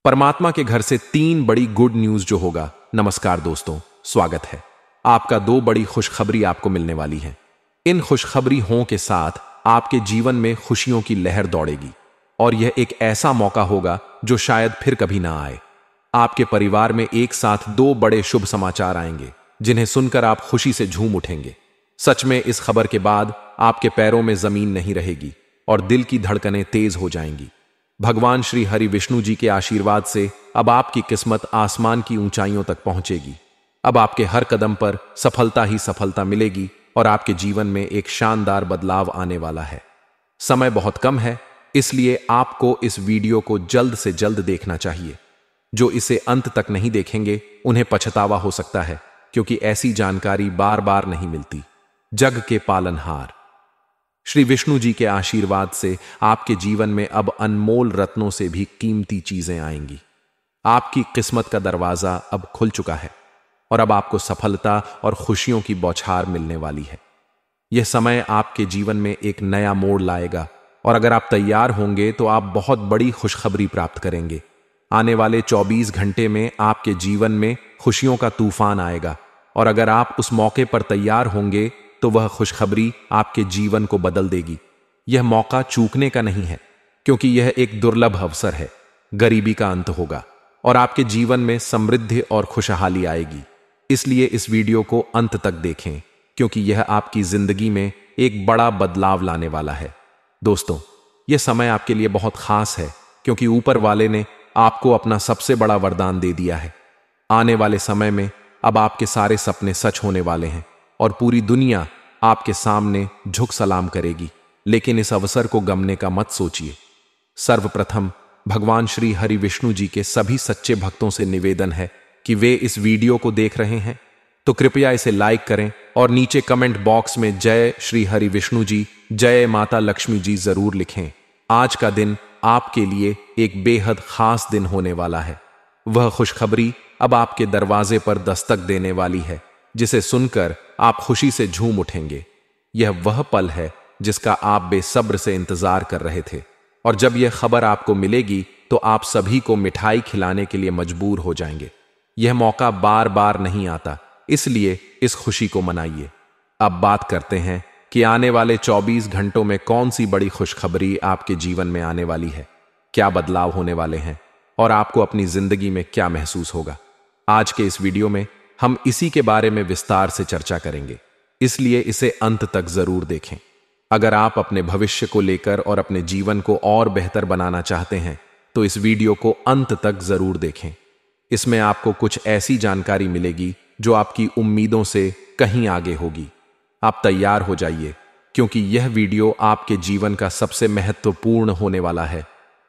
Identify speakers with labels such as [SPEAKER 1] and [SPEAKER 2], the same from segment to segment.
[SPEAKER 1] परमात्मा के घर से 3 बड़ी गुड न्यूज जो होगा। नमस्कार दोस्तों, स्वागत है आपका। 2 बड़ी खुशखबरी आपको मिलने वाली हैं। इन खुशखबरी हों के साथ आपके जीवन में खुशियों की लहर दौड़ेगी और यह एक ऐसा मौका होगा जो शायद फिर कभी ना आए। आपके परिवार में एक साथ 2 बड़े शुभ समाचार आएंगे जिन्हें सुनकर आप खुशी से झूम उठेंगे। सच में इस खबर के बाद आपके पैरों में जमीन नहीं रहेगी और दिल की धड़कनें तेज हो जाएंगी। भगवान श्री हरि विष्णु जी के आशीर्वाद से अब आपकी किस्मत आसमान की ऊंचाइयों तक पहुंचेगी। अब आपके हर कदम पर सफलता ही सफलता मिलेगी और आपके जीवन में एक शानदार बदलाव आने वाला है। समय बहुत कम है, इसलिए आपको इस वीडियो को जल्द से जल्द देखना चाहिए। जो इसे अंत तक नहीं देखेंगे उन्हें पछतावा हो सकता है, क्योंकि ऐसी जानकारी बार बार नहीं मिलती। जग के पालनहार श्री विष्णु जी के आशीर्वाद से आपके जीवन में अब अनमोल रत्नों से भी कीमती चीजें आएंगी। आपकी किस्मत का दरवाजा अब खुल चुका है और अब आपको सफलता और खुशियों की बौछार मिलने वाली है। यह समय आपके जीवन में एक नया मोड़ लाएगा और अगर आप तैयार होंगे तो आप बहुत बड़ी खुशखबरी प्राप्त करेंगे। आने वाले 24 घंटे में आपके जीवन में खुशियों का तूफान आएगा और अगर आप उस मौके पर तैयार होंगे तो वह खुशखबरी आपके जीवन को बदल देगी। यह मौका चूकने का नहीं है, क्योंकि यह एक दुर्लभ अवसर है। गरीबी का अंत होगा और आपके जीवन में समृद्धि और खुशहाली आएगी। इसलिए इस वीडियो को अंत तक देखें, क्योंकि यह आपकी जिंदगी में एक बड़ा बदलाव लाने वाला है। दोस्तों, यह समय आपके लिए बहुत खास है, क्योंकि ऊपर वाले ने आपको अपना सबसे बड़ा वरदान दे दिया है। आने वाले समय में अब आपके सारे सपने सच होने वाले हैं और पूरी दुनिया आपके सामने झुक सलाम करेगी। लेकिन इस अवसर को गंवाने का मत सोचिए। सर्वप्रथम भगवान श्री हरि विष्णु जी के सभी सच्चे भक्तों से निवेदन है कि वे इस वीडियो को देख रहे हैं तो कृपया इसे लाइक करें और नीचे कमेंट बॉक्स में जय श्री हरि विष्णु जी, जय माता लक्ष्मी जी जरूर लिखें। आज का दिन आपके लिए एक बेहद खास दिन होने वाला है। वह खुशखबरी अब आपके दरवाजे पर दस्तक देने वाली है, जिसे सुनकर आप खुशी से झूम उठेंगे। यह वह पल है जिसका आप बेसब्र से इंतजार कर रहे थे और जब यह खबर आपको मिलेगी तो आप सभी को मिठाई खिलाने के लिए मजबूर हो जाएंगे। यह मौका बार बार नहीं आता, इसलिए इस खुशी को मनाइए। अब बात करते हैं कि आने वाले 24 घंटों में कौन सी बड़ी खुशखबरी आपके जीवन में आने वाली है, क्या बदलाव होने वाले हैं और आपको अपनी जिंदगी में क्या महसूस होगा। आज के इस वीडियो में हम इसी के बारे में विस्तार से चर्चा करेंगे, इसलिए इसे अंत तक जरूर देखें। अगर आप अपने भविष्य को लेकर और अपने जीवन को और बेहतर बनाना चाहते हैं तो इस वीडियो को अंत तक जरूर देखें। इसमें आपको कुछ ऐसी जानकारी मिलेगी जो आपकी उम्मीदों से कहीं आगे होगी। आप तैयार हो जाइए, क्योंकि यह वीडियो आपके जीवन का सबसे महत्वपूर्ण होने वाला है।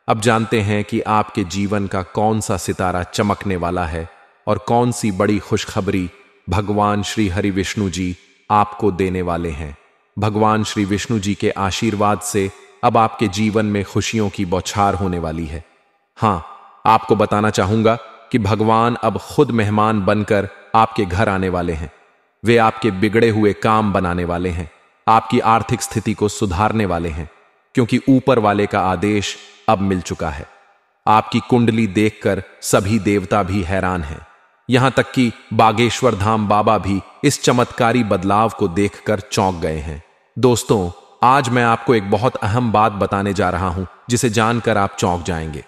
[SPEAKER 1] अब जानते हैं कि आपके जीवन का कौन सा सितारा चमकने वाला है और कौन सी बड़ी खुशखबरी भगवान श्री हरि विष्णु जी आपको देने वाले हैं। भगवान श्री विष्णु जी के आशीर्वाद से अब आपके जीवन में खुशियों की बौछार होने वाली है। हां, आपको बताना चाहूंगा कि भगवान अब खुद मेहमान बनकर आपके घर आने वाले हैं। वे आपके बिगड़े हुए काम बनाने वाले हैं, आपकी आर्थिक स्थिति को सुधारने वाले हैं, क्योंकि ऊपर वाले का आदेश अब मिल चुका है। आपकी कुंडली देखकर सभी देवता भी हैरान हैं। यहां तक कि बागेश्वर धाम बाबा भी इस चमत्कारी बदलाव को देखकर चौंक गए हैं। दोस्तों, आज मैं आपको एक बहुत अहम बात बताने जा रहा हूं, जिसे जानकर आप चौंक जाएंगे।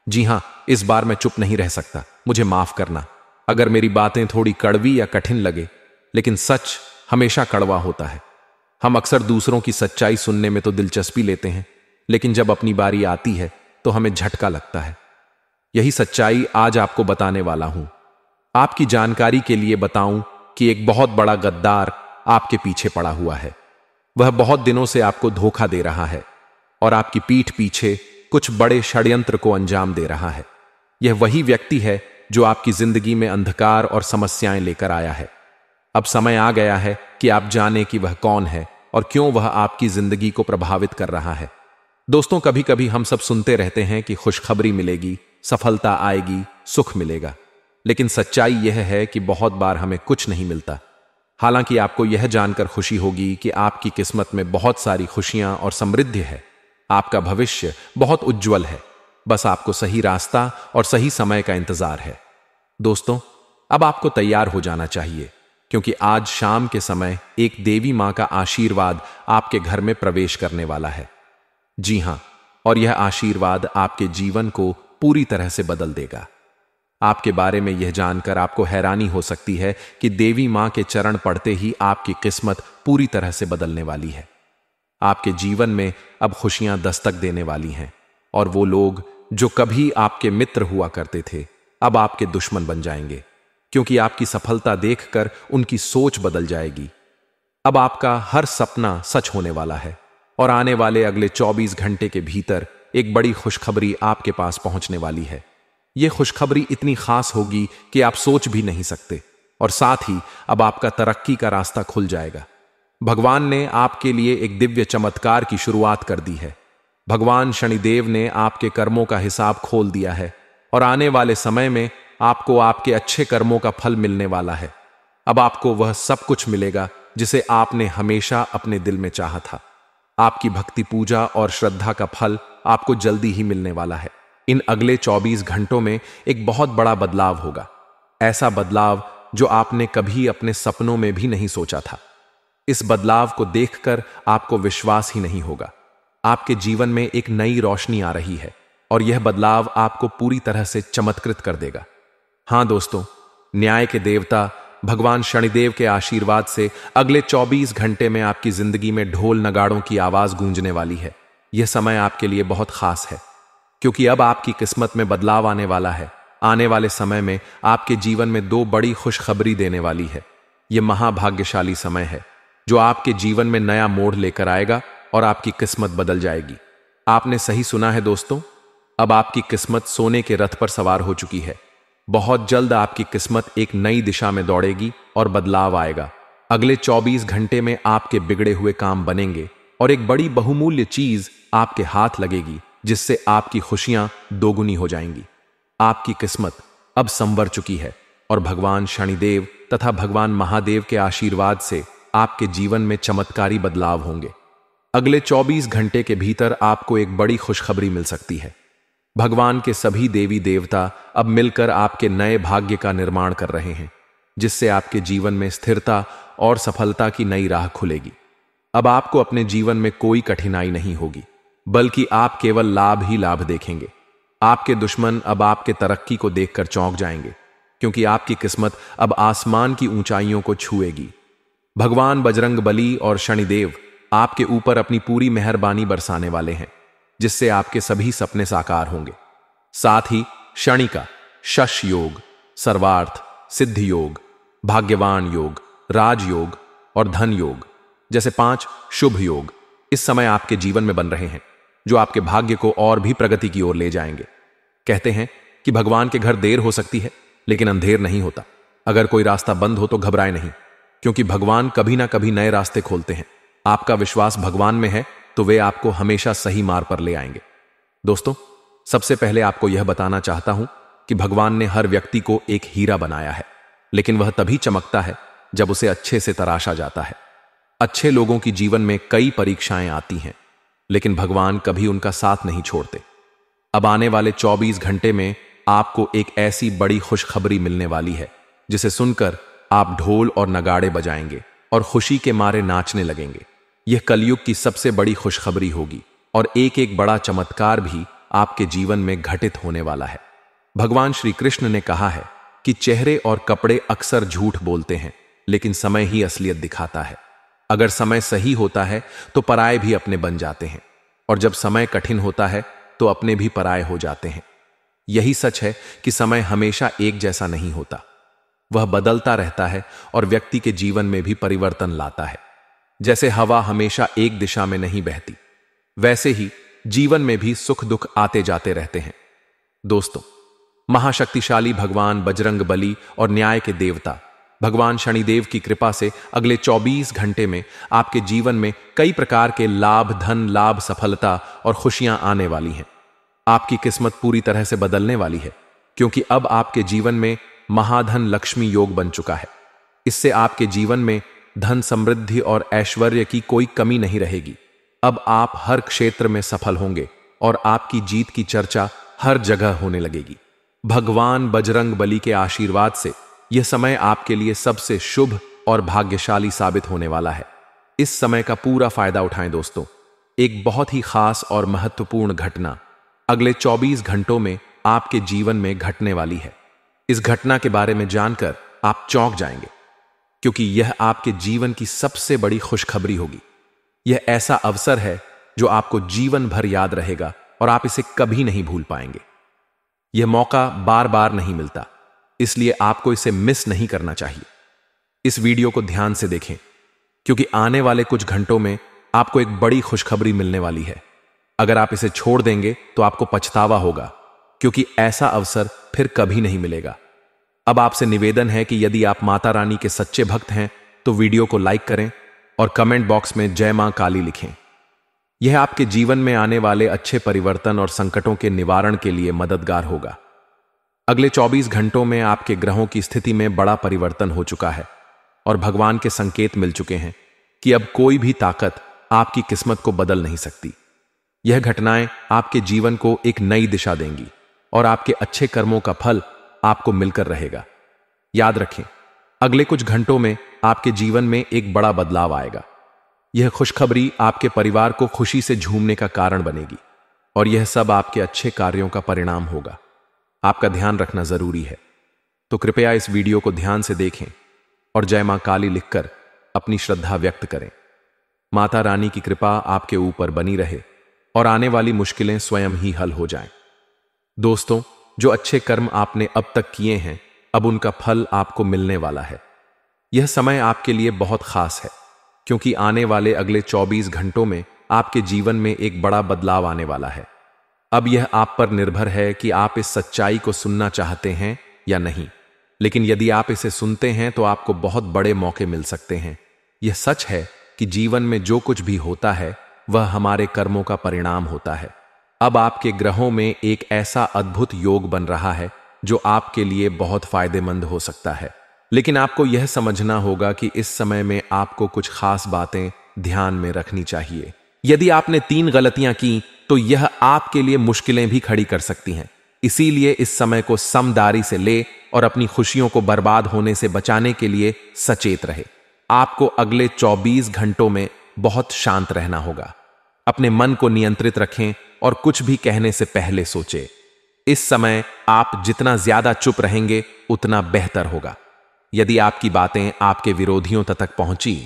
[SPEAKER 1] जी हां, इस बार मैं चुप नहीं रह सकता। मुझे माफ करना अगर मेरी बातें थोड़ी कड़वी या कठिन लगे, लेकिन सच हमेशा कड़वा होता है। हम अक्सर दूसरों की सच्चाई सुनने में तो दिलचस्पी लेते हैं, लेकिन जब अपनी बारी आती है तो हमें झटका लगता है। यही सच्चाई आज आपको बताने वाला हूं। आपकी जानकारी के लिए बताऊं कि एक बहुत बड़ा गद्दार आपके पीछे पड़ा हुआ है। वह बहुत दिनों से आपको धोखा दे रहा है और आपकी पीठ पीछे कुछ बड़े षड्यंत्र को अंजाम दे रहा है। यह वही व्यक्ति है जो आपकी जिंदगी में अंधकार और समस्याएं लेकर आया है। अब समय आ गया है कि आप जानें कि वह कौन है और क्यों वह आपकी जिंदगी को प्रभावित कर रहा है। दोस्तों, कभी कभी हम सब सुनते रहते हैं कि खुशखबरी मिलेगी, सफलता आएगी, सुख मिलेगा, लेकिन सच्चाई यह है कि बहुत बार हमें कुछ नहीं मिलता। हालांकि आपको यह जानकर खुशी होगी कि आपकी किस्मत में बहुत सारी खुशियां और समृद्धि है। आपका भविष्य बहुत उज्जवल है, बस आपको सही रास्ता और सही समय का इंतजार है। दोस्तों, अब आपको तैयार हो जाना चाहिए, क्योंकि आज शाम के समय एक देवी मां का आशीर्वाद आपके घर में प्रवेश करने वाला है। जी हां, और यह आशीर्वाद आपके जीवन को पूरी तरह से बदल देगा। आपके बारे में यह जानकर आपको हैरानी हो सकती है कि देवी मां के चरण पड़ते ही आपकी किस्मत पूरी तरह से बदलने वाली है। आपके जीवन में अब खुशियां दस्तक देने वाली हैं, और वो लोग जो कभी आपके मित्र हुआ करते थे अब आपके दुश्मन बन जाएंगे, क्योंकि आपकी सफलता देखकर उनकी सोच बदल जाएगी। अब आपका हर सपना सच होने वाला है, और आने वाले अगले 24 घंटे के भीतर एक बड़ी खुशखबरी आपके पास पहुंचने वाली है। यह खुशखबरी इतनी खास होगी कि आप सोच भी नहीं सकते, और साथ ही अब आपका तरक्की का रास्ता खुल जाएगा। भगवान ने आपके लिए एक दिव्य चमत्कार की शुरुआत कर दी है। भगवान शनिदेव ने आपके कर्मों का हिसाब खोल दिया है, और आने वाले समय में आपको आपके अच्छे कर्मों का फल मिलने वाला है। अब आपको वह सब कुछ मिलेगा जिसे आपने हमेशा अपने दिल में चाहा था। आपकी भक्ति, पूजा और श्रद्धा का फल आपको जल्दी ही मिलने वाला है। इन अगले 24 घंटों में एक बहुत बड़ा बदलाव होगा, ऐसा बदलाव जो आपने कभी अपने सपनों में भी नहीं सोचा था। इस बदलाव को देखकर आपको विश्वास ही नहीं होगा। आपके जीवन में एक नई रोशनी आ रही है, और यह बदलाव आपको पूरी तरह से चमत्कृत कर देगा। हां दोस्तों, न्याय के देवता भगवान शनिदेव के आशीर्वाद से अगले 24 घंटे में आपकी जिंदगी में ढोल नगाड़ों की आवाज गूंजने वाली है। यह समय आपके लिए बहुत खास है, क्योंकि अब आपकी किस्मत में बदलाव आने वाला है। आने वाले समय में आपके जीवन में 2 बड़ी खुशखबरी देने वाली है। यह महाभाग्यशाली समय है जो आपके जीवन में नया मोड़ लेकर आएगा और आपकी किस्मत बदल जाएगी। आपने सही सुना है दोस्तों, अब आपकी किस्मत सोने के रथ पर सवार हो चुकी है। बहुत जल्द आपकी किस्मत एक नई दिशा में दौड़ेगी और बदलाव आएगा। अगले 24 घंटे में आपके बिगड़े हुए काम बनेंगे, और एक बड़ी बहुमूल्य चीज आपके हाथ लगेगी, जिससे आपकी खुशियां दोगुनी हो जाएंगी। आपकी किस्मत अब संवर चुकी है, और भगवान शनिदेव तथा भगवान महादेव के आशीर्वाद से आपके जीवन में चमत्कारी बदलाव होंगे। अगले 24 घंटे के भीतर आपको एक बड़ी खुशखबरी मिल सकती है। भगवान के सभी देवी देवता अब मिलकर आपके नए भाग्य का निर्माण कर रहे हैं, जिससे आपके जीवन में स्थिरता और सफलता की नई राह खुलेगी। अब आपको अपने जीवन में कोई कठिनाई नहीं होगी, बल्कि आप केवल लाभ ही लाभ देखेंगे। आपके दुश्मन अब आपके तरक्की को देखकर चौंक जाएंगे, क्योंकि आपकी किस्मत अब आसमान की ऊंचाइयों को छुएगी। भगवान बजरंगबली और शनिदेव आपके ऊपर अपनी पूरी मेहरबानी बरसाने वाले हैं, जिससे आपके सभी सपने साकार होंगे। साथ ही शनिका, शश योग, सर्वार्थ, सिद्धि योग, भाग्यवान योग, राजयोग और धन योग जैसे 5 शुभ योग इस समय आपके जीवन में बन रहे हैं, जो आपके भाग्य को और भी प्रगति की ओर ले जाएंगे। कहते हैं कि भगवान के घर देर हो सकती है, लेकिन अंधेर नहीं होता। अगर कोई रास्ता बंद हो तो घबराए नहीं, क्योंकि भगवान कभी ना कभी नए रास्ते खोलते हैं। आपका विश्वास भगवान में है तो वे आपको हमेशा सही मार्ग पर ले आएंगे। दोस्तों, सबसे पहले आपको यह बताना चाहता हूं कि भगवान ने हर व्यक्ति को एक हीरा बनाया है, लेकिन वह तभी चमकता है जब उसे अच्छे से तराशा जाता है। अच्छे लोगों की जीवन में कई परीक्षाएं आती हैं, लेकिन भगवान कभी उनका साथ नहीं छोड़ते। अब आने वाले 24 घंटे में आपको एक ऐसी बड़ी खुशखबरी मिलने वाली है, जिसे सुनकर आप ढोल और नगाड़े बजाएंगे और खुशी के मारे नाचने लगेंगे। यह कलयुग की सबसे बड़ी खुशखबरी होगी, और एक एक बड़ा चमत्कार भी आपके जीवन में घटित होने वाला है। भगवान श्री कृष्ण ने कहा है कि चेहरे और कपड़े अक्सर झूठ बोलते हैं, लेकिन समय ही असलियत दिखाता है। अगर समय सही होता है तो पराये भी अपने बन जाते हैं, और जब समय कठिन होता है तो अपने भी पराये हो जाते हैं। यही सच है कि समय हमेशा एक जैसा नहीं होता, वह बदलता रहता है और व्यक्ति के जीवन में भी परिवर्तन लाता है। जैसे हवा हमेशा एक दिशा में नहीं बहती, वैसे ही जीवन में भी सुख दुख आते जाते रहते हैं। दोस्तों, महाशक्तिशाली भगवान बजरंगबली और न्याय के देवता भगवान शनिदेव की कृपा से अगले 24 घंटे में आपके जीवन में कई प्रकार के लाभ, धन लाभ, सफलता और खुशियां आने वाली हैं। आपकी किस्मत पूरी तरह से बदलने वाली है, क्योंकि अब आपके जीवन में महाधन लक्ष्मी योग बन चुका है। इससे आपके जीवन में धन, समृद्धि और ऐश्वर्य की कोई कमी नहीं रहेगी। अब आप हर क्षेत्र में सफल होंगे और आपकी जीत की चर्चा हर जगह होने लगेगी। भगवान बजरंग बली के आशीर्वाद से यह समय आपके लिए सबसे शुभ और भाग्यशाली साबित होने वाला है। इस समय का पूरा फायदा उठाएं दोस्तों। एक बहुत ही खास और महत्वपूर्ण घटना अगले 24 घंटों में आपके जीवन में घटने वाली है। इस घटना के बारे में जानकर आप चौंक जाएंगे, क्योंकि यह आपके जीवन की सबसे बड़ी खुशखबरी होगी। यह ऐसा अवसर है जो आपको जीवन भर याद रहेगा और आप इसे कभी नहीं भूल पाएंगे। यह मौका बार बार नहीं मिलता, इसलिए आपको इसे मिस नहीं करना चाहिए। इस वीडियो को ध्यान से देखें, क्योंकि आने वाले कुछ घंटों में आपको एक बड़ी खुशखबरी मिलने वाली है। अगर आप इसे छोड़ देंगे तो आपको पछतावा होगा, क्योंकि ऐसा अवसर फिर कभी नहीं मिलेगा। अब आपसे निवेदन है कि यदि आप माता रानी के सच्चे भक्त हैं तो वीडियो को लाइक करें और कमेंट बॉक्स में जय मां काली लिखें। यह आपके जीवन में आने वाले अच्छे परिवर्तन और संकटों के निवारण के लिए मददगार होगा। अगले 24 घंटों में आपके ग्रहों की स्थिति में बड़ा परिवर्तन हो चुका है और भगवान के संकेत मिल चुके हैं कि अब कोई भी ताकत आपकी किस्मत को बदल नहीं सकती। यह घटनाएं आपके जीवन को एक नई दिशा देंगी और आपके अच्छे कर्मों का फल आपको मिलकर रहेगा। याद रखें, अगले कुछ घंटों में आपके जीवन में एक बड़ा बदलाव आएगा। यह खुशखबरी आपके परिवार को खुशी से झूमने का कारण बनेगी और यह सब आपके अच्छे कार्यों का परिणाम होगा। आपका ध्यान रखना जरूरी है, तो कृपया इस वीडियो को ध्यान से देखें और जय मां काली लिखकर अपनी श्रद्धा व्यक्त करें। माता रानी की कृपा आपके ऊपर बनी रहे और आने वाली मुश्किलें स्वयं ही हल हो जाएं। दोस्तों, जो अच्छे कर्म आपने अब तक किए हैं, अब उनका फल आपको मिलने वाला है। यह समय आपके लिए बहुत खास है, क्योंकि आने वाले अगले 24 घंटों में आपके जीवन में एक बड़ा बदलाव आने वाला है। अब यह आप पर निर्भर है कि आप इस सच्चाई को सुनना चाहते हैं या नहीं, लेकिन यदि आप इसे सुनते हैं तो आपको बहुत बड़े मौके मिल सकते हैं। यह सच है कि जीवन में जो कुछ भी होता है वह हमारे कर्मों का परिणाम होता है। अब आपके ग्रहों में एक ऐसा अद्भुत योग बन रहा है जो आपके लिए बहुत फायदेमंद हो सकता है, लेकिन आपको यह समझना होगा कि इस समय में आपको कुछ खास बातें ध्यान में रखनी चाहिए। यदि आपने 3 गलतियां की तो यह आपके लिए मुश्किलें भी खड़ी कर सकती हैं। इसीलिए इस समय को समझदारी से ले और अपनी खुशियों को बर्बाद होने से बचाने के लिए सचेत रहे। आपको अगले 24 घंटों में बहुत शांत रहना होगा। अपने मन को नियंत्रित रखें और कुछ भी कहने से पहले सोचें। इस समय आप जितना ज्यादा चुप रहेंगे उतना बेहतर होगा। यदि आपकी बातें आपके विरोधियों तक पहुंची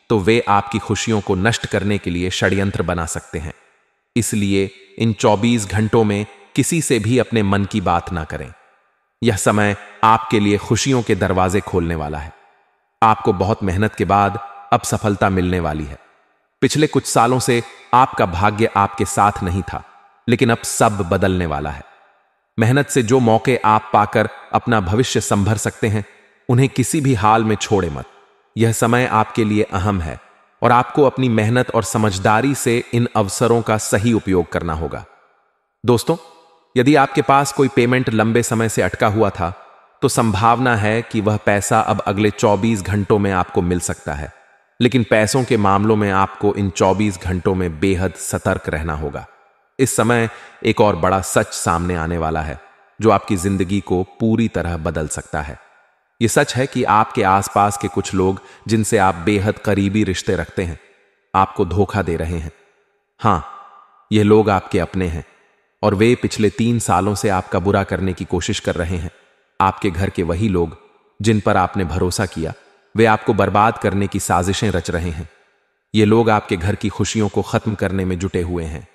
[SPEAKER 1] तो वे आपकी खुशियों को नष्ट करने के लिए षड्यंत्र बना सकते हैं। इसलिए इन 24 घंटों में किसी से भी अपने मन की बात ना करें। यह समय आपके लिए खुशियों के दरवाजे खोलने वाला है। आपको बहुत मेहनत के बाद अब सफलता मिलने वाली है। पिछले कुछ सालों से आपका भाग्य आपके साथ नहीं था, लेकिन अब सब बदलने वाला है। मेहनत से जो मौके आप पाकर अपना भविष्य संभर सकते हैं, उन्हें किसी भी हाल में छोड़े मत। यह समय आपके लिए अहम है और आपको अपनी मेहनत और समझदारी से इन अवसरों का सही उपयोग करना होगा। दोस्तों, यदि आपके पास कोई पेमेंट लंबे समय से अटका हुआ था तो संभावना है कि वह पैसा अब अगले 24 घंटों में आपको मिल सकता है, लेकिन पैसों के मामलों में आपको इन 24 घंटों में बेहद सतर्क रहना होगा। इस समय एक और बड़ा सच सामने आने वाला है जो आपकी जिंदगी को पूरी तरह बदल सकता है। यह सच है कि आपके आसपास के कुछ लोग जिनसे आप बेहद करीबी रिश्ते रखते हैं, आपको धोखा दे रहे हैं। हां, ये लोग आपके अपने हैं और वे पिछले 3 सालों से आपका बुरा करने की कोशिश कर रहे हैं। आपके घर के वही लोग जिन पर आपने भरोसा किया, वे आपको बर्बाद करने की साजिशें रच रहे हैं। ये लोग आपके घर की खुशियों को खत्म करने में जुटे हुए हैं।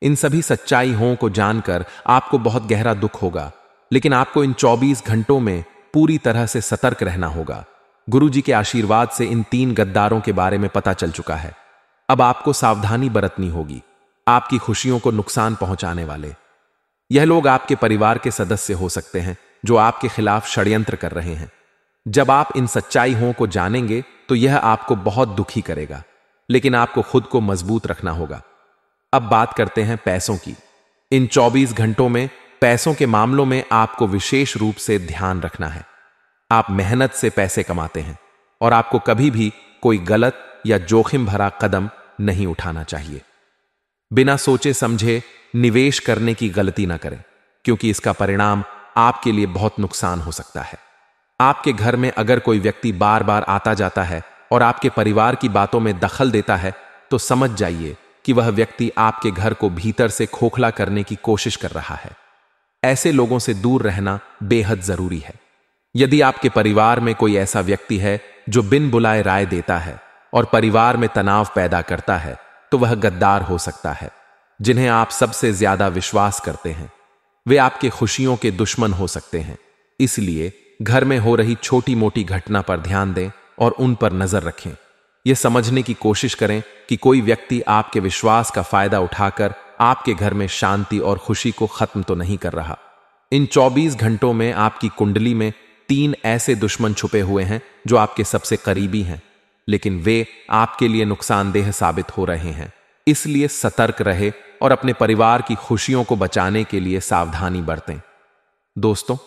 [SPEAKER 1] इन सभी सच्चाइयों को जानकर आपको बहुत गहरा दुख होगा, लेकिन आपको इन 24 घंटों में पूरी तरह से सतर्क रहना होगा। गुरुजी के आशीर्वाद से इन 3 गद्दारों के बारे में पता चल चुका है। अब आपको सावधानी बरतनी होगी। आपकी खुशियों को नुकसान पहुंचाने वाले यह लोग आपके परिवार के सदस्य हो सकते हैं जो आपके खिलाफ षड्यंत्र कर रहे हैं। जब आप इन सच्चाइयों को जानेंगे तो यह आपको बहुत दुखी करेगा, लेकिन आपको खुद को मजबूत रखना होगा। अब बात करते हैं पैसों की। इन 24 घंटों में पैसों के मामलों में आपको विशेष रूप से ध्यान रखना है। आप मेहनत से पैसे कमाते हैं और आपको कभी भी कोई गलत या जोखिम भरा कदम नहीं उठाना चाहिए। बिना सोचे समझे निवेश करने की गलती ना करें। क्योंकि इसका परिणाम आपके लिए बहुत नुकसान हो सकता है। आपके घर में अगर कोई व्यक्ति बार बार आता जाता है और आपके परिवार की बातों में दखल देता है, तो समझ जाइए कि वह व्यक्ति आपके घर को भीतर से खोखला करने की कोशिश कर रहा है। ऐसे लोगों से दूर रहना बेहद जरूरी है। यदि आपके परिवार में कोई ऐसा व्यक्ति है जो बिन बुलाए राय देता है और परिवार में तनाव पैदा करता है, तो वह गद्दार हो सकता है। जिन्हें आप सबसे ज्यादा विश्वास करते हैं, वे आपके खुशियों के दुश्मन हो सकते हैं। इसलिए घर में हो रही छोटी मोटी घटना पर ध्यान दें और उन पर नजर रखें। यह समझने की कोशिश करें कि कोई व्यक्ति आपके विश्वास का फायदा उठाकर आपके घर में शांति और खुशी को खत्म तो नहीं कर रहा। इन 24 घंटों में आपकी कुंडली में 3 ऐसे दुश्मन छुपे हुए हैं जो आपके सबसे करीबी हैं, लेकिन वे आपके लिए नुकसानदेह साबित हो रहे हैं। इसलिए सतर्क रहे और अपने परिवार की खुशियों को बचाने के लिए सावधानी बरतें। दोस्तों,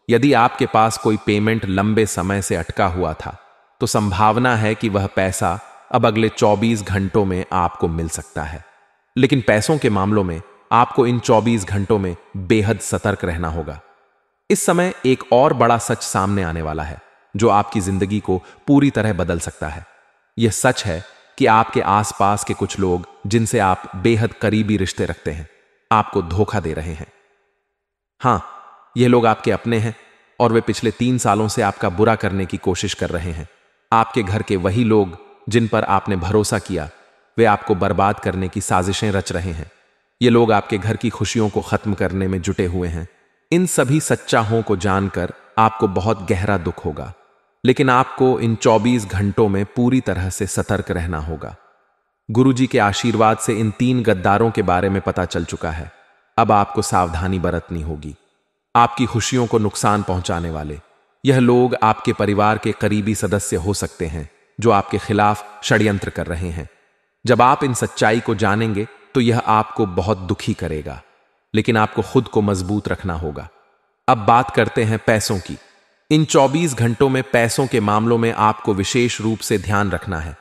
[SPEAKER 1] यदि आपके पास कोई पेमेंट लंबे समय से अटका हुआ था, तो संभावना है कि वह पैसा अब अगले 24 घंटों में आपको मिल सकता है। लेकिन पैसों के मामलों में आपको इन 24 घंटों में बेहद सतर्क रहना होगा। इस समय एक और बड़ा सच सामने आने वाला है जो आपकी जिंदगी को पूरी तरह बदल सकता है। यह सच है कि आपके आसपास के कुछ लोग जिनसे आप बेहद करीबी रिश्ते रखते हैं, आपको धोखा दे रहे हैं। हां, ये लोग आपके अपने हैं और वे पिछले 3 सालों से आपका बुरा करने की कोशिश कर रहे हैं। आपके घर के वही लोग जिन पर आपने भरोसा किया, वे आपको बर्बाद करने की साजिशें रच रहे हैं। ये लोग आपके घर की खुशियों को खत्म करने में जुटे हुए हैं। इन सभी सच्चाइयों को जानकर आपको बहुत गहरा दुख होगा, लेकिन आपको इन 24 घंटों में पूरी तरह से सतर्क रहना होगा। गुरुजी के आशीर्वाद से इन 3 गद्दारों के बारे में पता चल चुका है। अब आपको सावधानी बरतनी होगी। आपकी खुशियों को नुकसान पहुंचाने वाले यह लोग आपके परिवार के करीबी सदस्य हो सकते हैं जो आपके खिलाफ षड्यंत्र कर रहे हैं। जब आप इन सच्चाई को जानेंगे तो यह आपको बहुत दुखी करेगा, लेकिन आपको खुद को मजबूत रखना होगा। अब बात करते हैं पैसों की। इन 24 घंटों में पैसों के मामलों में आपको विशेष रूप से ध्यान रखना है।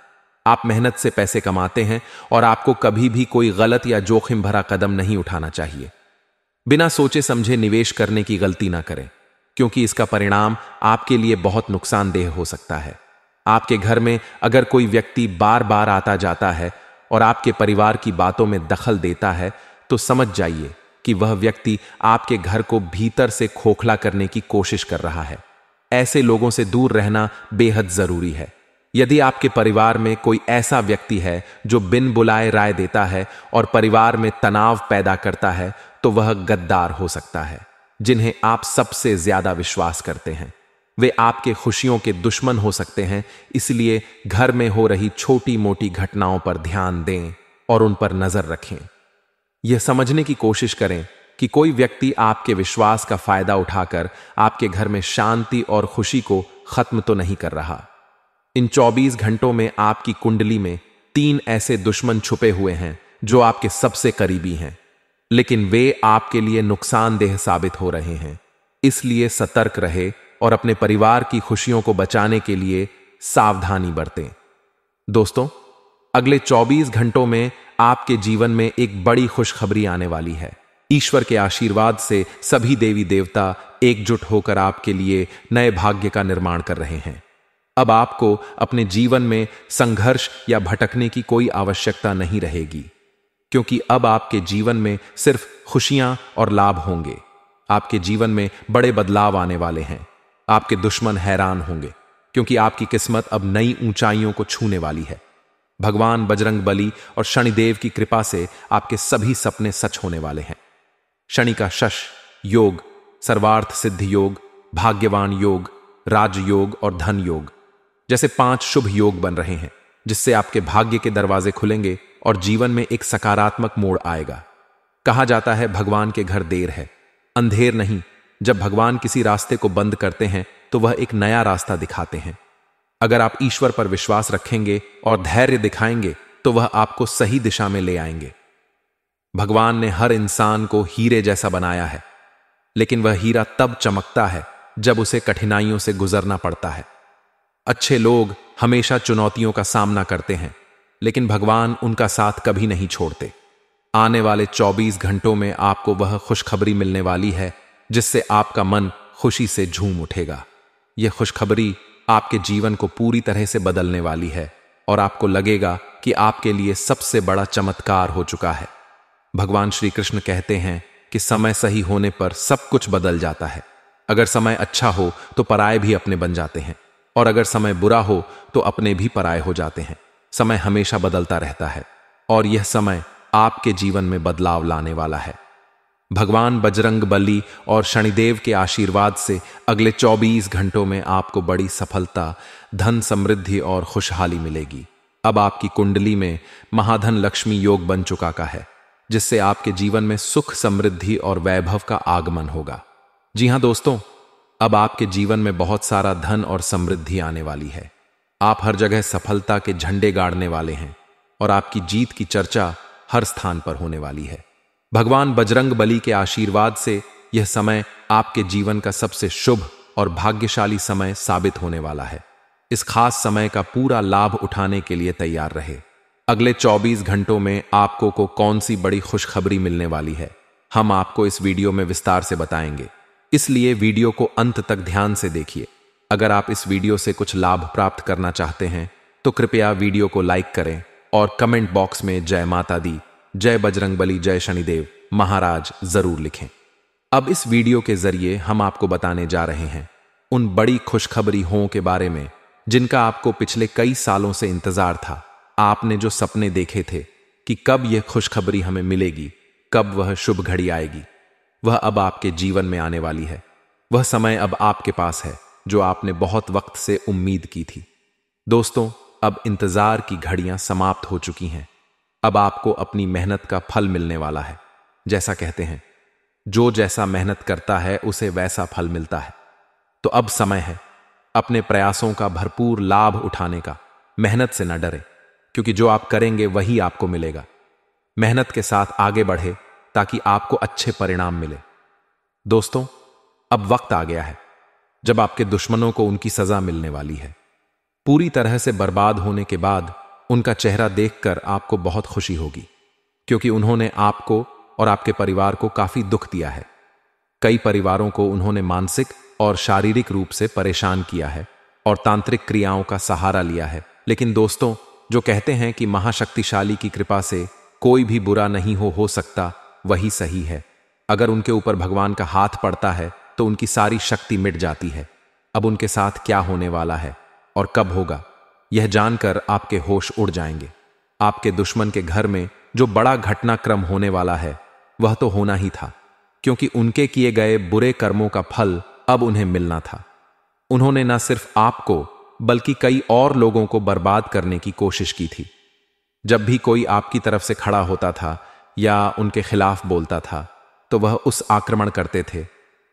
[SPEAKER 1] आप मेहनत से पैसे कमाते हैं और आपको कभी भी कोई गलत या जोखिम भरा कदम नहीं उठाना चाहिए। बिना सोचे समझे निवेश करने की गलती ना करें, क्योंकि इसका परिणाम आपके लिए बहुत नुकसानदेह हो सकता है। आपके घर में अगर कोई व्यक्ति बार बार आता जाता है और आपके परिवार की बातों में दखल देता है, तो समझ जाइए कि वह व्यक्ति आपके घर को भीतर से खोखला करने की कोशिश कर रहा है। ऐसे लोगों से दूर रहना बेहद जरूरी है। यदि आपके परिवार में कोई ऐसा व्यक्ति है जो बिन बुलाए राय देता है और परिवार में तनाव पैदा करता है, तो वह गद्दार हो सकता है। जिन्हें आप सबसे ज्यादा विश्वास करते हैं, वे आपके खुशियों के दुश्मन हो सकते हैं। इसलिए घर में हो रही छोटी मोटी घटनाओं पर ध्यान दें और उन पर नजर रखें। यह समझने की कोशिश करें कि कोई व्यक्ति आपके विश्वास का फायदा उठाकर आपके घर में शांति और खुशी को खत्म तो नहीं कर रहा। इन 24 घंटों में आपकी कुंडली में 3 ऐसे दुश्मन छुपे हुए हैं जो आपके सबसे करीबी हैं, लेकिन वे आपके लिए नुकसानदेह साबित हो रहे हैं। इसलिए सतर्क रहे और अपने परिवार की खुशियों को बचाने के लिए सावधानी बरतें। दोस्तों, अगले 24 घंटों में आपके जीवन में एक बड़ी खुशखबरी आने वाली है। ईश्वर के आशीर्वाद से सभी देवी देवता एकजुट होकर आपके लिए नए भाग्य का निर्माण कर रहे हैं। अब आपको अपने जीवन में संघर्ष या भटकने की कोई आवश्यकता नहीं रहेगी, क्योंकि अब आपके जीवन में सिर्फ खुशियां और लाभ होंगे। आपके जीवन में बड़े बदलाव आने वाले हैं। आपके दुश्मन हैरान होंगे, क्योंकि आपकी किस्मत अब नई ऊंचाइयों को छूने वाली है। भगवान बजरंगबली और शनिदेव की कृपा से आपके सभी सपने सच होने वाले हैं। शनि का शश योग, सर्वार्थ सिद्धि योग, भाग्यवान योग, राजयोग और धन योग जैसे 5 शुभ योग बन रहे हैं, जिससे आपके भाग्य के दरवाजे खुलेंगे और जीवन में एक सकारात्मक मोड़ आएगा। कहा जाता है भगवान के घर देर है, अंधेर नहीं। जब भगवान किसी रास्ते को बंद करते हैं तो वह एक नया रास्ता दिखाते हैं। अगर आप ईश्वर पर विश्वास रखेंगे और धैर्य दिखाएंगे तो वह आपको सही दिशा में ले आएंगे। भगवान ने हर इंसान को हीरे जैसा बनाया है, लेकिन वह हीरा तब चमकता है जब उसे कठिनाइयों से गुजरना पड़ता है। अच्छे लोग हमेशा चुनौतियों का सामना करते हैं, लेकिन भगवान उनका साथ कभी नहीं छोड़ते। आने वाले 24 घंटों में आपको वह खुशखबरी मिलने वाली है जिससे आपका मन खुशी से झूम उठेगा। यह खुशखबरी आपके जीवन को पूरी तरह से बदलने वाली है और आपको लगेगा कि आपके लिए सबसे बड़ा चमत्कार हो चुका है। भगवान श्री कृष्ण कहते हैं कि समय सही होने पर सब कुछ बदल जाता है। अगर समय अच्छा हो तो पराये भी अपने बन जाते हैं, और अगर समय बुरा हो तो अपने भी पराये हो जाते हैं। समय हमेशा बदलता रहता है और यह समय आपके जीवन में बदलाव लाने वाला है। भगवान बजरंगबली और शनिदेव के आशीर्वाद से अगले 24 घंटों में आपको बड़ी सफलता, धन, समृद्धि और खुशहाली मिलेगी। अब आपकी कुंडली में महाधन लक्ष्मी योग बन चुका का है, जिससे आपके जीवन में सुख, समृद्धि और वैभव का आगमन होगा। जी हां दोस्तों, अब आपके जीवन में बहुत सारा धन और समृद्धि आने वाली है। आप हर जगह सफलता के झंडे गाड़ने वाले हैं और आपकी जीत की चर्चा हर स्थान पर होने वाली है। भगवान बजरंगबली के आशीर्वाद से यह समय आपके जीवन का सबसे शुभ और भाग्यशाली समय साबित होने वाला है। इस खास समय का पूरा लाभ उठाने के लिए तैयार रहे। अगले 24 घंटों में आपको कौन सी बड़ी खुशखबरी मिलने वाली है, हम आपको इस वीडियो में विस्तार से बताएंगे, इसलिए वीडियो को अंत तक ध्यान से देखिए। अगर आप इस वीडियो से कुछ लाभ प्राप्त करना चाहते हैं तो कृपया वीडियो को लाइक करें और कमेंट बॉक्स में जय माता दी, जय बजरंगबली, जय शनिदेव महाराज जरूर लिखें। अब इस वीडियो के जरिए हम आपको बताने जा रहे हैं उन बड़ी खुशखबरी हों के बारे में जिनका आपको पिछले कई सालों से इंतजार था। आपने जो सपने देखे थे कि कब यह खुशखबरी हमें मिलेगी, कब वह शुभ घड़ी आएगी, वह अब आपके जीवन में आने वाली है। वह समय अब आपके पास है जो आपने बहुत वक्त से उम्मीद की थी। दोस्तों, अब इंतजार की घड़ियां समाप्त हो चुकी हैं। अब आपको अपनी मेहनत का फल मिलने वाला है। जैसा कहते हैं, जो जैसा मेहनत करता है उसे वैसा फल मिलता है। तो अब समय है अपने प्रयासों का भरपूर लाभ उठाने का। मेहनत से न डरे, क्योंकि जो आप करेंगे वही आपको मिलेगा। मेहनत के साथ आगे बढ़े ताकि आपको अच्छे परिणाम मिले। दोस्तों, अब वक्त आ गया है जब आपके दुश्मनों को उनकी सजा मिलने वाली है। पूरी तरह से बर्बाद होने के बाद उनका चेहरा देखकर आपको बहुत खुशी होगी, क्योंकि उन्होंने आपको और आपके परिवार को काफी दुख दिया है। कई परिवारों को उन्होंने मानसिक और शारीरिक रूप से परेशान किया है और तांत्रिक क्रियाओं का सहारा लिया है। लेकिन दोस्तों, जो कहते हैं कि महाशक्तिशाली की कृपा से कोई भी बुरा नहीं हो सकता, वही सही है। अगर उनके ऊपर भगवान का हाथ पड़ता है तो उनकी सारी शक्ति मिट जाती है। अब उनके साथ क्या होने वाला है और कब होगा, यह जानकर आपके होश उड़ जाएंगे। आपके दुश्मन के घर में जो बड़ा घटनाक्रम होने वाला है वह तो होना ही था, क्योंकि उनके किए गए बुरे कर्मों का फल अब उन्हें मिलना था। उन्होंने न सिर्फ आपको बल्कि कई और लोगों को बर्बाद करने की कोशिश की थी। जब भी कोई आपकी तरफ से खड़ा होता था या उनके खिलाफ बोलता था तो वह उस आक्रमण करते थे।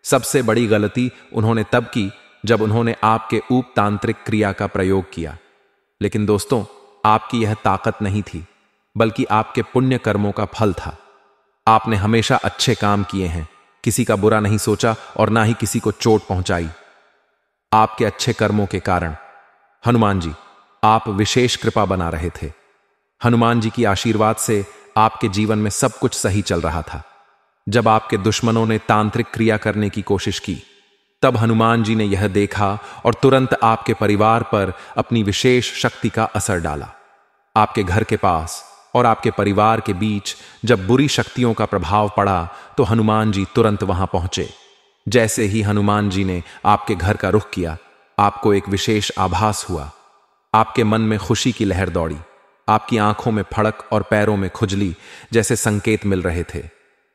[SPEAKER 1] सबसे बड़ी गलती उन्होंने तब की जब उन्होंने आपके उपतांत्रिक क्रिया का प्रयोग किया। लेकिन दोस्तों, आपकी यह ताकत नहीं थी, बल्कि आपके पुण्य कर्मों का फल था। आपने हमेशा अच्छे काम किए हैं, किसी का बुरा नहीं सोचा और ना ही किसी को चोट पहुंचाई। आपके अच्छे कर्मों के कारण हनुमान जी आप विशेष कृपा बना रहे थे। हनुमान जी की आशीर्वाद से आपके जीवन में सब कुछ सही चल रहा था। जब आपके दुश्मनों ने तांत्रिक क्रिया करने की कोशिश की, तब हनुमान जी ने यह देखा और तुरंत आपके परिवार पर अपनी विशेष शक्ति का असर डाला। आपके घर के पास और आपके परिवार के बीच जब बुरी शक्तियों का प्रभाव पड़ा तो हनुमान जी तुरंत वहां पहुंचे। जैसे ही हनुमान जी ने आपके घर का रुख किया, आपको एक विशेष आभास हुआ। आपके मन में खुशी की लहर दौड़ी, आपकी आंखों में फड़क और पैरों में खुजली जैसे संकेत मिल रहे थे।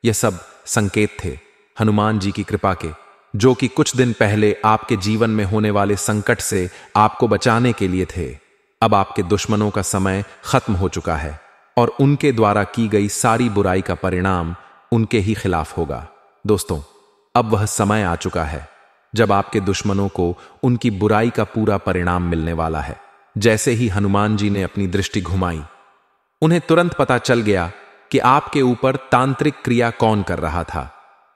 [SPEAKER 1] यह सब संकेत थे हनुमान जी की कृपा के, जो कि कुछ दिन पहले आपके जीवन में होने वाले संकट से आपको बचाने के लिए थे। अब आपके दुश्मनों का समय खत्म हो चुका है और उनके द्वारा की गई सारी बुराई का परिणाम उनके ही खिलाफ होगा। दोस्तों, अब वह समय आ चुका है जब आपके दुश्मनों को उनकी बुराई का पूरा परिणाम मिलने वाला है। जैसे ही हनुमान जी ने अपनी दृष्टि घुमाई, उन्हें तुरंत पता चल गया कि आपके ऊपर तांत्रिक क्रिया कौन कर रहा था।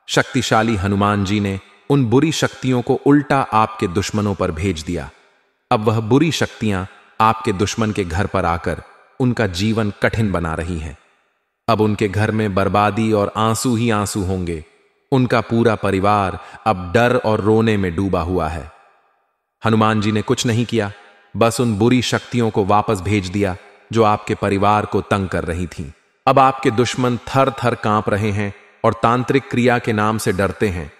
[SPEAKER 1] शक्तिशाली हनुमान जी ने उन बुरी शक्तियों को उल्टा आपके दुश्मनों पर भेज दिया। अब वह बुरी शक्तियां आपके दुश्मन के घर पर आकर उनका जीवन कठिन बना रही हैं। अब उनके घर में बर्बादी और आंसू ही आंसू होंगे। उनका पूरा परिवार अब डर और रोने में डूबा हुआ है। हनुमान जी ने कुछ नहीं किया, बस उन बुरी शक्तियों को वापस भेज दिया जो आपके परिवार को तंग कर रही थीं। अब आपके दुश्मन थर थर कांप रहे हैं और तांत्रिक क्रिया के नाम से डरते हैं।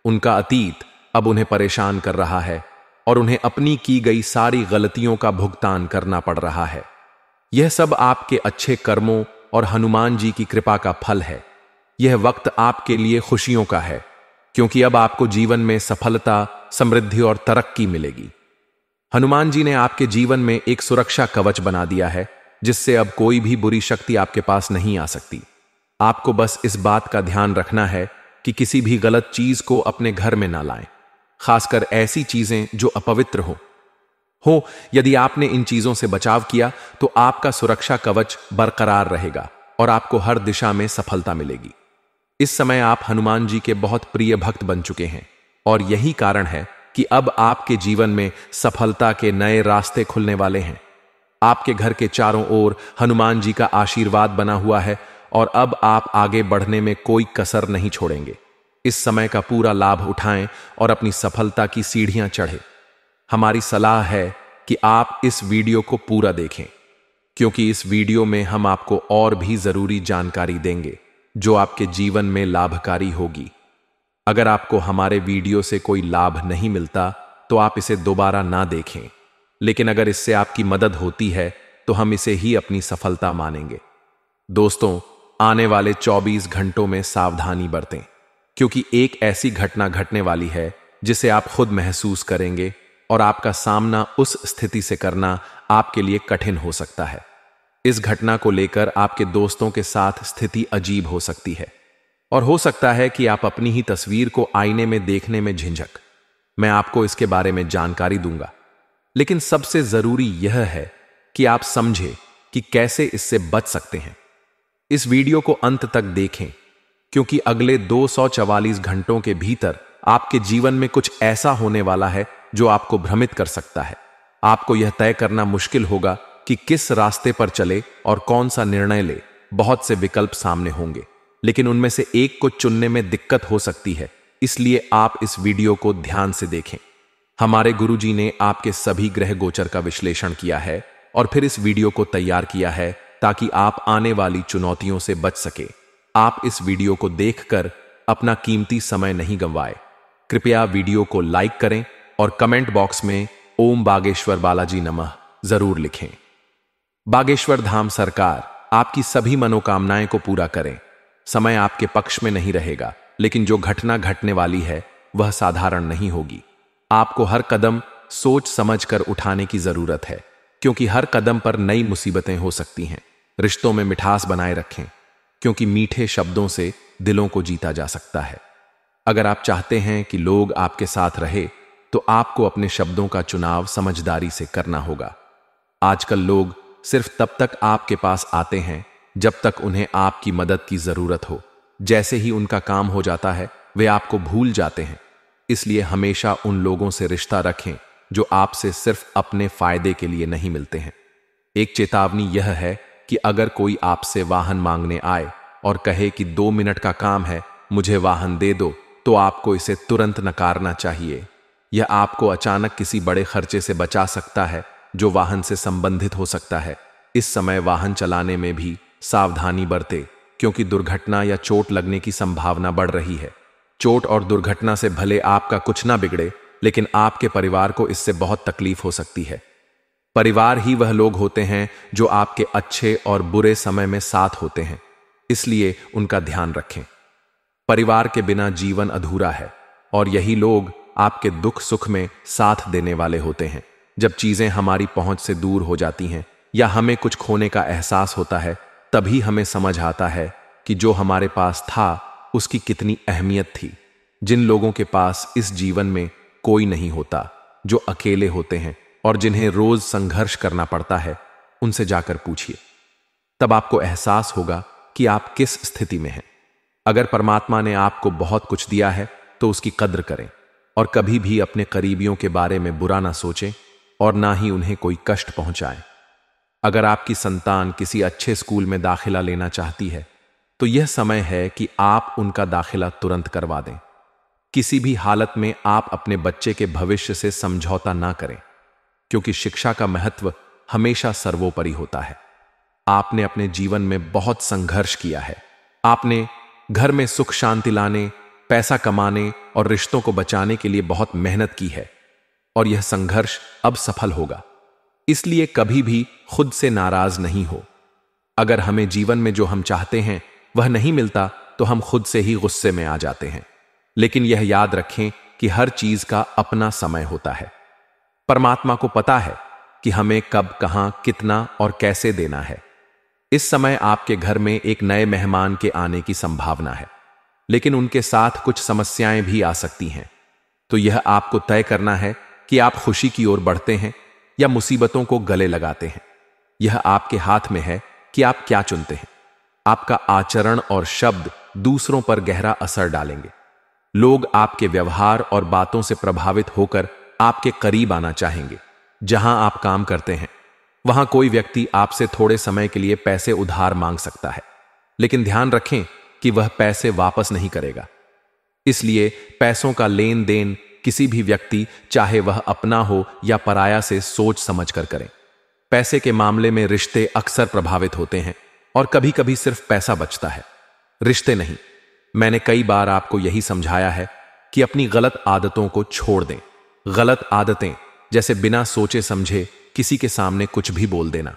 [SPEAKER 1] उनका अतीत अब उन्हें परेशान कर रहा है और उन्हें अपनी की गई सारी गलतियों का भुगतान करना पड़ रहा है। यह सब आपके अच्छे कर्मों और हनुमान जी की कृपा का फल है। यह वक्त आपके लिए खुशियों का है, क्योंकि अब आपको जीवन में सफलता, समृद्धि और तरक्की मिलेगी। हनुमान जी ने आपके जीवन में एक सुरक्षा कवच बना दिया है, जिससे अब कोई भी बुरी शक्ति आपके पास नहीं आ सकती। आपको बस इस बात का ध्यान रखना है कि किसी भी गलत चीज को अपने घर में ना लाएं, खासकर ऐसी चीजें जो अपवित्र हो। यदि आपने इन चीजों से बचाव किया तो आपका सुरक्षा कवच बरकरार रहेगा और आपको हर दिशा में सफलता मिलेगी। इस समय आप हनुमान जी के बहुत प्रिय भक्त बन चुके हैं और यही कारण है कि अब आपके जीवन में सफलता के नए रास्ते खुलने वाले हैं। आपके घर के चारों ओर हनुमान जी का आशीर्वाद बना हुआ है और अब आप आगे बढ़ने में कोई कसर नहीं छोड़ेंगे। इस समय का पूरा लाभ उठाएं और अपनी सफलता की सीढ़ियां चढ़ें। हमारी सलाह है कि आप इस वीडियो को पूरा देखें, क्योंकि इस वीडियो में हम आपको और भी जरूरी जानकारी देंगे जो आपके जीवन में लाभकारी होगी। अगर आपको हमारे वीडियो से कोई लाभ नहीं मिलता तो आप इसे दोबारा ना देखें, लेकिन अगर इससे आपकी मदद होती है तो हम इसे ही अपनी सफलता मानेंगे। दोस्तों, आने वाले 24 घंटों में सावधानी बरतें, क्योंकि एक ऐसी घटना घटने वाली है जिसे आप खुद महसूस करेंगे और आपका सामना उस स्थिति से करना आपके लिए कठिन हो सकता है। इस घटना को लेकर आपके दोस्तों के साथ स्थिति अजीब हो सकती है और हो सकता है कि आप अपनी ही तस्वीर को आईने में देखने में झिझक। मैं आपको इसके बारे में जानकारी दूंगा, लेकिन सबसे जरूरी यह है कि आप समझें कि कैसे इससे बच सकते हैं। इस वीडियो को अंत तक देखें, क्योंकि अगले 244 घंटों के भीतर आपके जीवन में कुछ ऐसा होने वाला है जो आपको भ्रमित कर सकता है। आपको यह तय करना मुश्किल होगा कि किस रास्ते पर चले और कौन सा निर्णय ले। बहुत से विकल्प सामने होंगे, लेकिन उनमें से एक को चुनने में दिक्कत हो सकती है, इसलिए आप इस वीडियो को ध्यान से देखें। हमारे गुरुजी ने आपके सभी ग्रह गोचर का विश्लेषण किया है और फिर इस वीडियो को तैयार किया है ताकि आप आने वाली चुनौतियों से बच सके। आप इस वीडियो को देखकर अपना कीमती समय नहीं गंवाएं। कृपया वीडियो को लाइक करें और कमेंट बॉक्स में ओम बागेश्वर बालाजी नमः जरूर लिखें। बागेश्वर धाम सरकार आपकी सभी मनोकामनाएं को पूरा करें। समय आपके पक्ष में नहीं रहेगा, लेकिन जो घटना घटने वाली है वह साधारण नहीं होगी। आपको हर कदम सोच समझकर उठाने की जरूरत है, क्योंकि हर कदम पर नई मुसीबतें हो सकती हैं। रिश्तों में मिठास बनाए रखें, क्योंकि मीठे शब्दों से दिलों को जीता जा सकता है। अगर आप चाहते हैं कि लोग आपके साथ रहे तो आपको अपने शब्दों का चुनाव समझदारी से करना होगा। आजकल लोग सिर्फ तब तक आपके पास आते हैं जब तक उन्हें आपकी मदद की जरूरत हो। जैसे ही उनका काम हो जाता है वे आपको भूल जाते हैं। इसलिए हमेशा उन लोगों से रिश्ता रखें जो आपसे सिर्फ अपने फायदे के लिए नहीं मिलते हैं। एक चेतावनी यह है कि अगर कोई आपसे वाहन मांगने आए और कहे कि 2 मिनट का काम है, मुझे वाहन दे दो, तो आपको इसे तुरंत नकारना चाहिए। यह आपको अचानक किसी बड़े खर्चे से बचा सकता है जो वाहन से संबंधित हो सकता है। इस समय वाहन चलाने में भी सावधानी बरतें, क्योंकि दुर्घटना या चोट लगने की संभावना बढ़ रही है। चोट और दुर्घटना से भले आपका कुछ ना बिगड़े, लेकिन आपके परिवार को इससे बहुत तकलीफ हो सकती है। परिवार ही वह लोग होते हैं जो आपके अच्छे और बुरे समय में साथ होते हैं, इसलिए उनका ध्यान रखें। परिवार के बिना जीवन अधूरा है और यही लोग आपके दुख सुख में साथ देने वाले होते हैं। जब चीजें हमारी पहुंच से दूर हो जाती हैं या हमें कुछ खोने का एहसास होता है, तभी हमें समझ आता है कि जो हमारे पास था उसकी कितनी अहमियत थी। जिन लोगों के पास इस जीवन में कोई नहीं होता, जो अकेले होते हैं और जिन्हें रोज संघर्ष करना पड़ता है, उनसे जाकर पूछिए। तब आपको एहसास होगा कि आप किस स्थिति में हैं। अगर परमात्मा ने आपको बहुत कुछ दिया है तो उसकी कद्र करें और कभी भी अपने करीबियों के बारे में बुरा ना सोचें और ना ही उन्हें कोई कष्ट पहुंचाएं। अगर आपकी संतान किसी अच्छे स्कूल में दाखिला लेना चाहती है तो यह समय है कि आप उनका दाखिला तुरंत करवा दें। किसी भी हालत में आप अपने बच्चे के भविष्य से समझौता ना करें, क्योंकि शिक्षा का महत्व हमेशा सर्वोपरि होता है। आपने अपने जीवन में बहुत संघर्ष किया है। आपने घर में सुख शांति लाने, पैसा कमाने और रिश्तों को बचाने के लिए बहुत मेहनत की है, और यह संघर्ष अब सफल होगा। इसलिए कभी भी खुद से नाराज नहीं हो। अगर हमें जीवन में जो हम चाहते हैं वह नहीं मिलता तो हम खुद से ही गुस्से में आ जाते हैं। लेकिन यह याद रखें कि हर चीज का अपना समय होता है। परमात्मा को पता है कि हमें कब, कहां, कितना और कैसे देना है। इस समय आपके घर में एक नए मेहमान के आने की संभावना है, लेकिन उनके साथ कुछ समस्याएं भी आ सकती हैं। तो यह आपको तय करना है कि आप खुशी की ओर बढ़ते हैं या मुसीबतों को गले लगाते हैं। यह आपके हाथ में है कि आप क्या चुनते हैं। आपका आचरण और शब्द दूसरों पर गहरा असर डालेंगे। लोग आपके व्यवहार और बातों से प्रभावित होकर आपके करीब आना चाहेंगे। जहां आप काम करते हैं वहां कोई व्यक्ति आपसे थोड़े समय के लिए पैसे उधार मांग सकता है, लेकिन ध्यान रखें कि वह पैसे वापस नहीं करेगा। इसलिए पैसों का लेन देन किसी भी व्यक्ति, चाहे वह अपना हो या पराया, से सोच समझ कर करें। पैसे के मामले में रिश्ते अक्सर प्रभावित होते हैं और कभी कभी सिर्फ पैसा बचता है, रिश्ते नहीं। मैंने कई बार आपको यही समझाया है कि अपनी गलत आदतों को छोड़ दें। गलत आदतें जैसे बिना सोचे समझे किसी के सामने कुछ भी बोल देना,